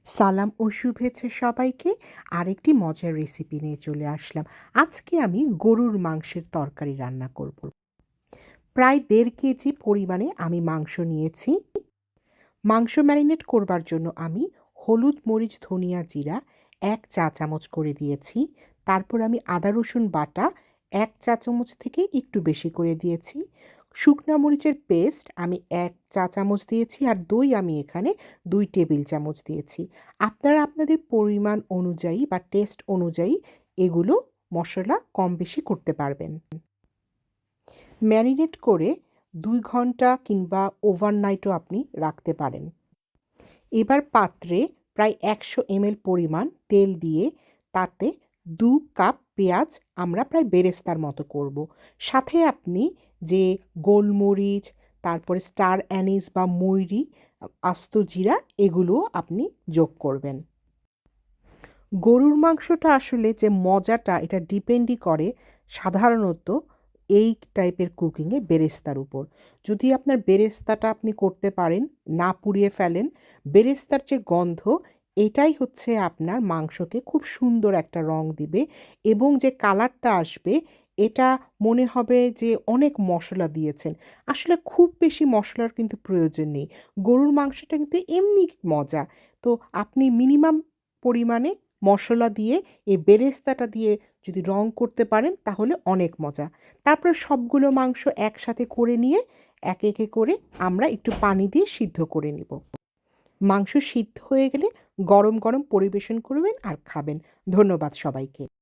সালাম ও শুভেচ্ছা সবাইকে। আরেকটি মজার রেসিপি নিয়ে চলে আসলাম। আজকে আমি গরুর মাংসের তরকারি রান্না করব। প্রায় ১.৫ কেজি পরিমাণে আমি মাংস নিয়েছি। মাংস ম্যারিনেট করবার জন্য আমি হলুদ, মরিচ, ধনিয়া, জিরা ১ চা চামচ করে দিয়েছি। তারপর আমি আদা রসুন বাটা ১ চা চামচ থেকে একটু বেশি করে দিয়েছি। শুকনা মরিচের পেস্ট আমি ১ চা চামচ দিয়েছি, আর দই আমি এখানে ২ টেবিল চামচ দিয়েছি। আপনারা আপনাদের পরিমাণ অনুযায়ী বা টেস্ট অনুযায়ী এগুলো মসলা কম বেশি করতে পারবেন। ম্যারিনেট করে ২ ঘন্টা কিংবা ওভারনাইটও আপনি রাখতে পারেন। এবার পাত্রে প্রায় ১০০ ml পরিমাণ তেল দিয়ে তাতে ২ কাপ পেঁয়াজ আমরা প্রায় বেরেস্তার মতো করব। সাথে আপনি যে গোলমরিচ, তারপরে স্টার অ্যানিস বা মৌরি, আস্ত জিরা এগুলোও আপনি যোগ করবেন। গরুর মাংসটা আসলে যে মজাটা এটা ডিপেন্ডই করে সাধারণত এই টাইপের কুকিংয়ে বেরেস্তার উপর। যদি আপনার বেরেস্তাটা আপনি করতে পারেন, না পুড়িয়ে ফেলেন, বেরেস্তার যে গন্ধ এটাই হচ্ছে আপনার মাংসকে খুব সুন্দর একটা রং দিবে, এবং যে কালারটা আসবে এটা মনে হবে যে অনেক মশলা দিয়েছেন। আসলে খুব বেশি মশলার কিন্তু প্রয়োজন নেই। গরুর মাংসটা কিন্তু এমনি মজা। তো আপনি মিনিমাম পরিমাণে মশলা দিয়ে এই বেরেস্তাটা দিয়ে যদি রং করতে পারেন তাহলে অনেক মজা। তারপরে সবগুলো মাংস একসাথে করে নিয়ে একে একে করে আমরা একটু পানি দিয়ে সিদ্ধ করে নিব। মাংস সিদ্ধ হয়ে গেলে গরম গরম পরিবেশন করবেন আর খাবেন। ধন্যবাদ সবাইকে।